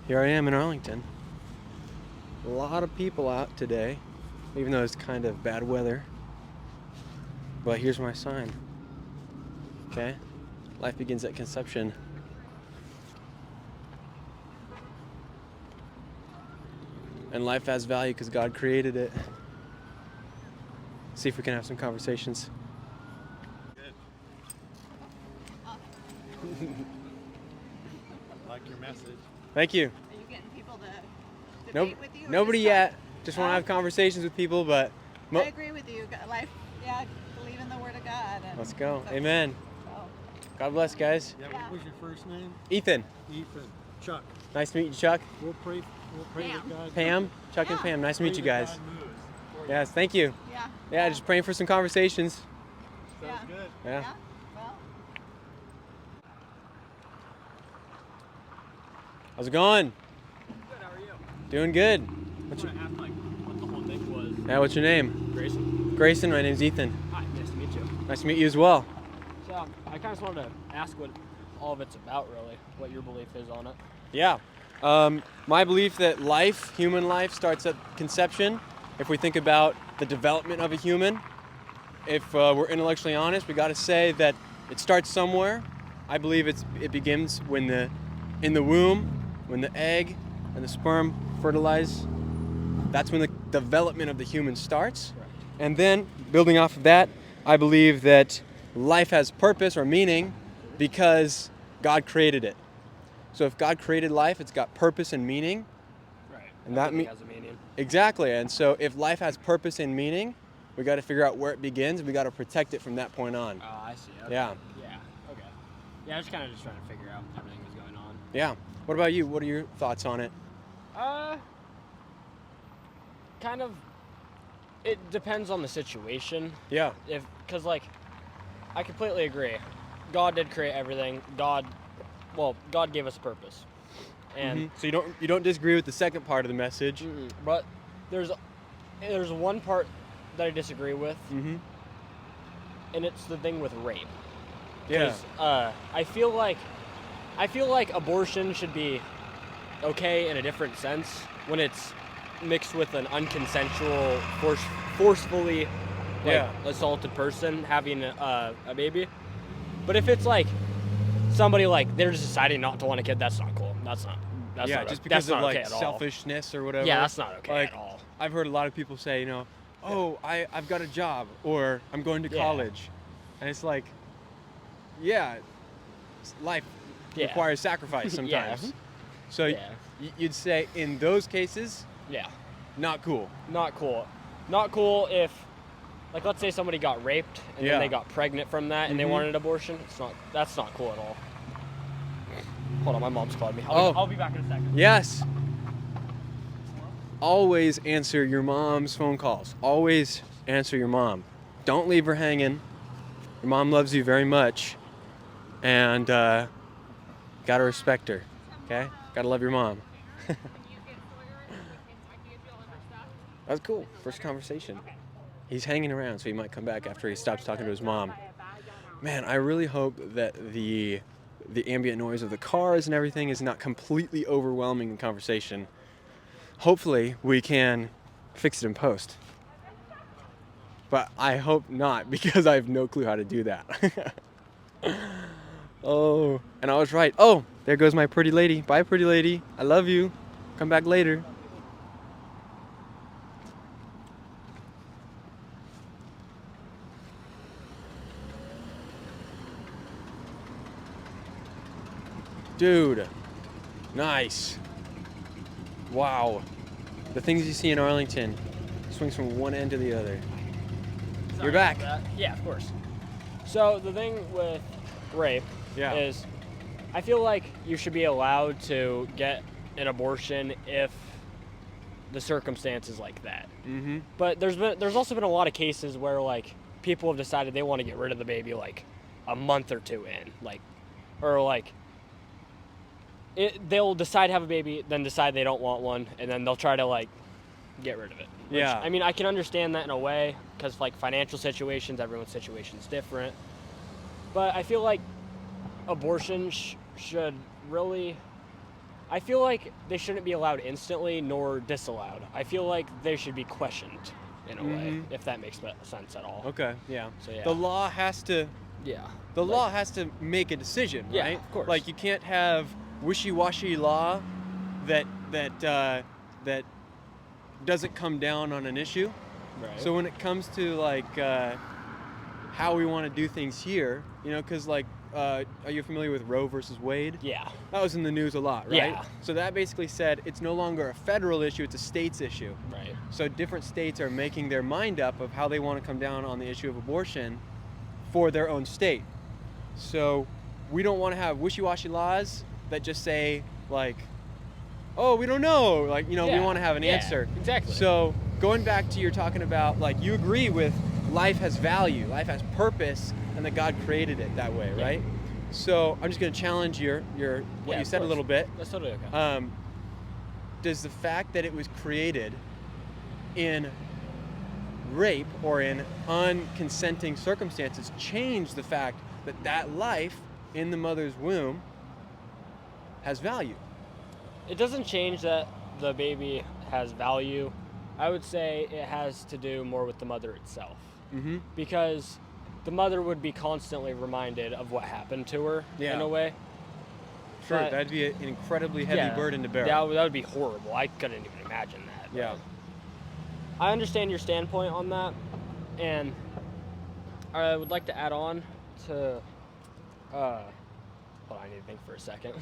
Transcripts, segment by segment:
Here I am in Arlington. A lot of people out today, even though it's kind of bad weather. But here's my sign. Okay? Life begins at conception. And life has value because God created it. See if we can have some conversations. Good. Like your message. Thank you. Are you getting people to Nope. debate with you? Nobody yet. Just want to have conversations with people, but I agree with you. Life, believe in the Word of God. And let's go. so- Amen. so, God bless, guys. Yeah, Yeah. what was your first name? Ethan. Ethan. Chuck. Nice to meet you, Chuck. We'll pray Pam. that God. Pam. Chuck and Yeah. Pam. Nice to pray meet you that guys. God moves for you. Yes, thank you. Yeah. Yeah, just praying for some conversations. Sounds good. Yeah. Well, How's it going? Good, how are you? Doing good. I want to ask, what the whole thing was. Yeah, what's your name? Grayson? Grayson. My name's Ethan. Hi, nice to meet you. Nice to meet you as well. So, I kind of just wanted to ask what all of it's about, really. What your belief is on it. Yeah. My belief that life, human life, starts at conception. If we think about the development of a human, if we're intellectually honest, we got to say that it starts somewhere. I believe it begins when in the womb, when the egg and the sperm fertilize. That's when the development of the human starts. Correct. And then, building off of that, I believe that life has purpose or meaning because God created it. So if God created life, it's got purpose and meaning. Right. And that Everything has a meaning. Exactly. And so if life has purpose and meaning, we got to figure out where it begins. We got to protect it from that point on. Oh, I see. Okay. Yeah. Yeah, okay. Yeah, I was kind of just trying to figure out everything that was going on. Yeah. What about you? What are your thoughts on it? Kind of, it depends on the situation. Yeah. Because, I completely agree. God did create everything. God gave us a purpose. And So you don't disagree with the second part of the message. but there's one part that I disagree with, Mm-hmm. and it's the thing with rape. Yeah. 'Cause, I feel like abortion should be okay in a different sense when it's mixed with an unconsensual, forcefully Yeah. assaulted person having a baby. But if it's somebody they're just deciding not to want a kid, that's not cool. That's not Yeah, not, just that's because of not okay at all. selfishness or whatever. Yeah, that's not okay Like, at all. I've heard a lot of people say, oh, I've got a job or I'm going to Yeah. college. And it's like, yeah, life Yeah. requires sacrifice sometimes. Yeah. So Yeah. you'd say in those cases, Yeah. not cool. Not cool. Not cool if, let's say somebody got raped and Yeah. then they got pregnant from that and they Mhm. wanted an abortion. That's not cool at all. Hold on, my mom's called me. Oh. I'll be back in a second. Yes. Always answer your mom's phone calls. Always answer your mom. Don't leave her hanging. Your mom loves you very much. And gotta respect her. Okay? Gotta love your mom. That was cool. First conversation. He's hanging around, so he might come back after he stops talking to his mom. Man, I really hope that the ambient noise of the cars and everything is not completely overwhelming the conversation. Hopefully, we can fix it in post. But I hope not, because I have no clue how to do that. Oh, and I was right. Oh, there goes my pretty lady. Bye, pretty lady. I love you. Come back later. Dude, nice. Wow. The things you see in Arlington swings from one end to the other. Sorry You're back. about that. Yeah, of course. So the thing with rape Yeah. is I feel like you should be allowed to get an abortion if the circumstances like that. Mm-hmm. But there's also been a lot of cases where people have decided they want to get rid of the baby a month or two in, they'll decide to have a baby, then decide they don't want one, and then they'll try to get rid of it. Which, Yeah. I mean, I can understand that in a way because financial situations, everyone's situation is different. But I feel like abortion should really I feel like they shouldn't be allowed instantly nor disallowed. I feel like they should be questioned in a way, if that makes sense at all. Okay, yeah. So, yeah. The law has to Yeah. law has to make a decision, Yeah, right? of course. Like you can't have wishy-washy law that doesn't come down on an issue. Right. So when it comes to like how we want to do things here, you know, because like, are you familiar with Roe versus Wade? Yeah. That was in the news a lot, right? Yeah. So that basically said it's no longer a federal issue; it's a state's issue. Right. So different states are making their mind up of how they want to come down on the issue of abortion for their own state. So we don't want to have wishy-washy laws that just say like, oh, we don't know. Like, you know, we Yeah. want to have an Yeah, answer. exactly. So going back to you're talking about, like, you agree with life has value, life has purpose, and that God created it that way, Yeah. right? So I'm just going to challenge your what Yeah, you of said a course. little bit. That's totally okay. Does the fact that it was created in rape or in unconsenting circumstances change the fact that that life in the mother's womb has value? It doesn't change that the baby has value. I would say it has to do more with the mother itself. Mm-hmm. Because the mother would be constantly reminded of what happened to her Yeah. in a way. Sure, But- that'd be an incredibly heavy burden to bear. That would be horrible. I couldn't even imagine that. Yeah. I understand your standpoint on that, and I would like to add on to. Hold on, I need to think for a second.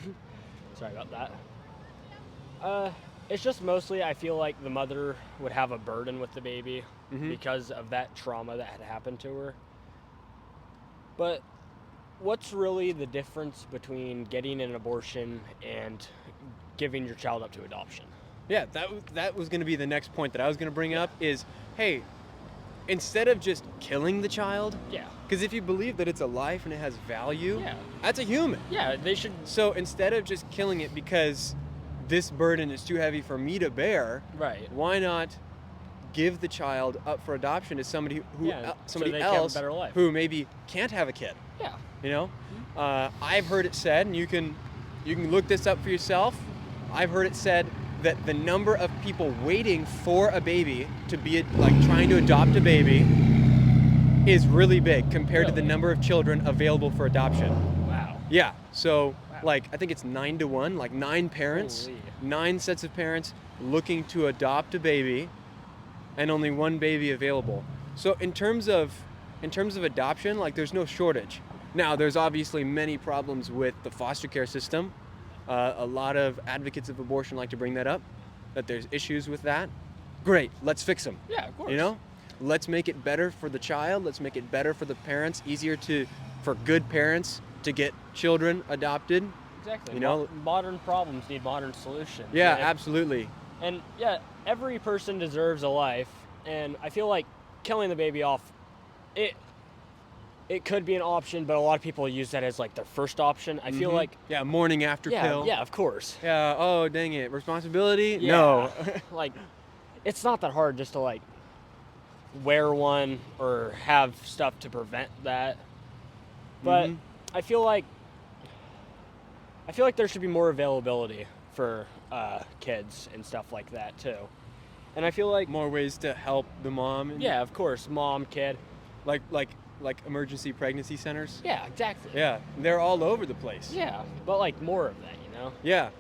Sorry about that. It's just mostly I feel like the mother would have a burden with the baby because of that trauma that had happened to her. But what's really the difference between getting an abortion and giving your child up to adoption? Yeah, that was going to be the next point that I was going to bring up is, hey, instead of just killing the child, Yeah. because if you believe that it's a life and it has value, Yeah. that's a human. Yeah, they should. So instead of just killing it because this burden is too heavy for me to bear, Right. why not give the child up for adoption to somebody who Yeah, so somebody they can have a else better life. who maybe can't have a kid? Yeah. You know, I've heard it said, and you can look this up for yourself. I've heard it said that the number of people waiting for a baby to be like trying to adopt a baby is really big compared to the Really? number of children available for adoption. Wow. Yeah. So Wow. like I think it's 9 to 1, like 9 parents, Holy. 9 sets of parents looking to adopt a baby, and only one baby available. So in terms of adoption, like there's no shortage. Now there's obviously many problems with the foster care system. A lot of advocates of abortion like to bring that up, that there's issues with that. Great, let's fix them. Yeah, of course. You know, let's make it better for the child. Let's make it better for the parents. Easier for good parents to get children adopted. Exactly. You know- modern problems need modern solutions. Yeah, And absolutely. And yeah, every person deserves a life, and I feel like killing the baby off, it could be an option, but a lot of people use that as like their first option. I feel like Yeah, morning after pill. yeah, of course. Yeah. Oh, dang it. Responsibility? Yeah. No. Like, it's not that hard just to like wear one or have stuff to prevent that. But Mhm. I feel like there should be more availability for kids and stuff like that too. And I feel like More ways to help the mom. And yeah, of course, mom, kid. Like emergency pregnancy centers. Yeah, exactly. Yeah. They're all over the place. Yeah, but like more of that, you know? Yeah.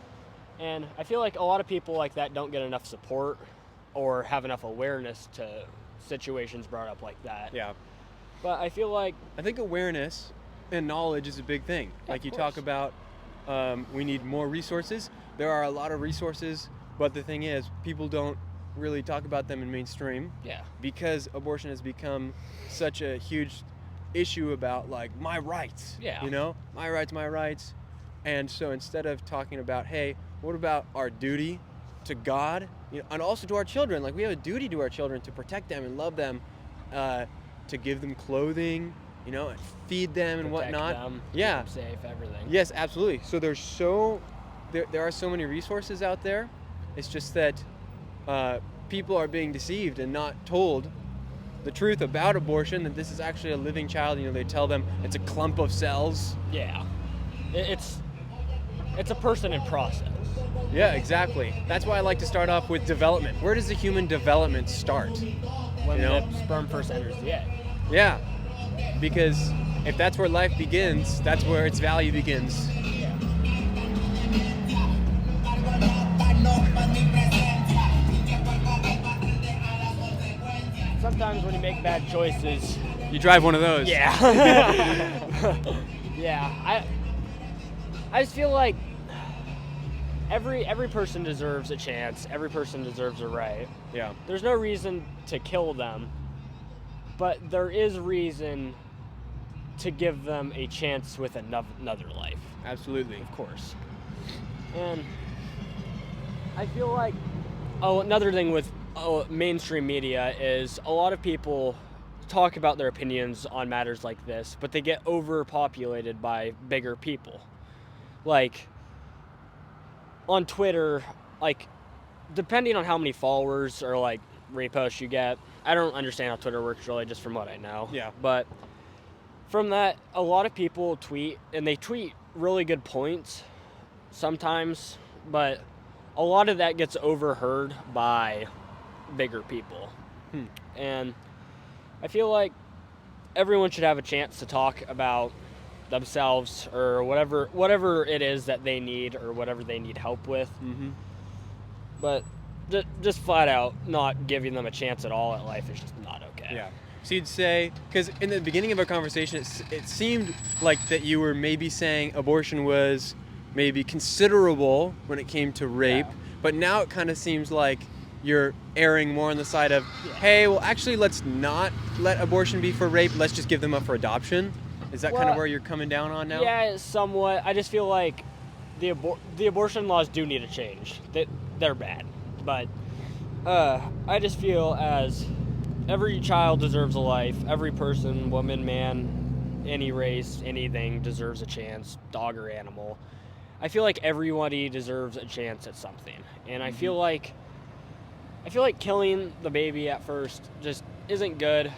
And I feel like a lot of people like that don't get enough support or have enough awareness to situations brought up like that. Yeah. But I feel like I think awareness and knowledge is a big thing. Yeah, Like of you course. talk about, we need more resources. There are a lot of resources, but the thing is, people don't really talk about them in mainstream yeah, because abortion has become such a huge issue about like my rights. Yeah. You know, my rights. And so instead of talking about, hey, what about our duty to God, you know, and also to our children? Like we have a duty to our children to protect them and love them, to give them clothing, you know, and feed them and protect whatnot. them, Yeah. keep them safe, everything. Yes, absolutely. So there are so many resources out there. It's just that people are being deceived and not told the truth about abortion, that this is actually a living child. You know, they tell them it's a clump of cells. Yeah. It's it's a person in process. Yeah, exactly. That's why I like to start off with development. Where does the human development start? When You know? the sperm first enters the egg. Yeah, because if that's where life begins, that's where its value begins. Sometimes when you make bad choices, You drive one of those. yeah. Yeah, I just feel like every person deserves a chance. Every person deserves a right. Yeah. There's no reason to kill them, but there is reason to give them a chance with another life. Absolutely. Of course. And I feel like another thing with mainstream media is a lot of people talk about their opinions on matters like this, but they get overpopulated by bigger people. Like on Twitter, like depending on how many followers or like reposts you get, I don't understand how Twitter works really, just from what I know. Yeah. But from that, a lot of people tweet, and they tweet really good points sometimes, but a lot of that gets overheard by bigger people. And I feel like everyone should have a chance to talk about themselves or whatever it is that they need or whatever they need help with. Mm-hmm. But just flat out not giving them a chance at all at life is just not okay. Yeah. So you'd say, because in the beginning of our conversation, it seemed like that you were maybe saying abortion was maybe considerable when it came to rape, but now it kind of seems like you're erring more on the side of, hey, well, actually, let's not let abortion be for rape. Let's just give them up for adoption. Is that kind of where you're coming down on now? Yeah, somewhat. I just feel like the abortion laws do need to change. They're bad. But I just feel as every child deserves a life. Every person, woman, man, any race, anything deserves a chance, dog or animal. I feel like everybody deserves a chance at something. And I feel like killing the baby at first just isn't good,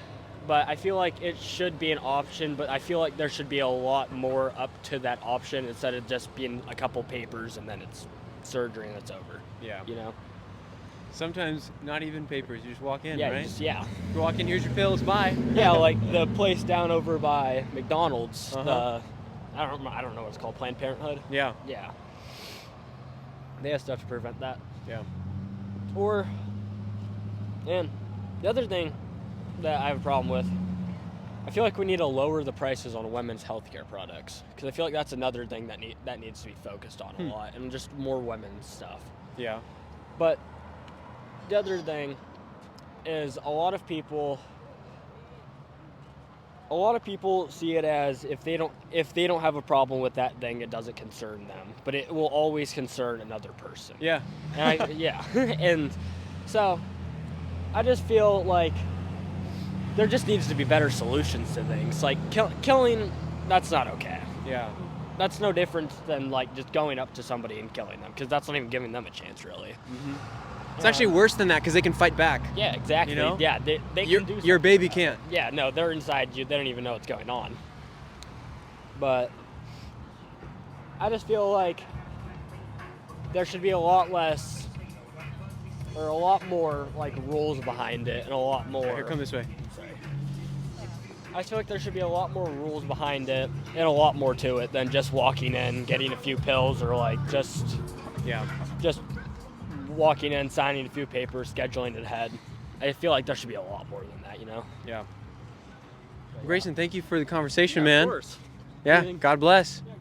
but I feel like it should be an option, but I feel like there should be a lot more up to that option instead of just being a couple papers and then it's surgery and it's over. Yeah. You know? Sometimes not even papers. You just walk in, Yeah, right? You walk in, here's your pills, bye. Yeah, like the place down over by McDonald's, Uh-huh. I don't know what it's called, Planned Parenthood? Yeah. Yeah. They have stuff to prevent that. Yeah. And the other thing that I have a problem with, I feel like we need to lower the prices on women's healthcare products, because I feel like that's another thing that needs to be focused on a lot, and just more women's stuff. Yeah. But the other thing is a lot of people see it as if they don't have a problem with that thing, it doesn't concern them, but it will always concern another person. Yeah. And and so I just feel like there just needs to be better solutions to things. Like killing, that's not okay. Yeah. That's no different than like just going up to somebody and killing them, because that's not even giving them a chance, really. Mm-hmm. It's actually worse than that, because they can fight back. Yeah, exactly. You know? Yeah, they can do something. Your baby can't. Yeah, no, they're inside you. They don't even know what's going on. But I just feel like there should be a lot less or a lot more like rules behind it, and a lot more. Here, come this way. Sorry. I feel like there should be a lot more rules behind it and a lot more to it than just walking in, getting a few pills, or like just walking in, signing a few papers, scheduling it ahead. I feel like there should be a lot more than that, you know? Yeah. Grayson, thank you for the conversation, Yeah, man. Of course. Yeah, Anything? God bless. Yeah.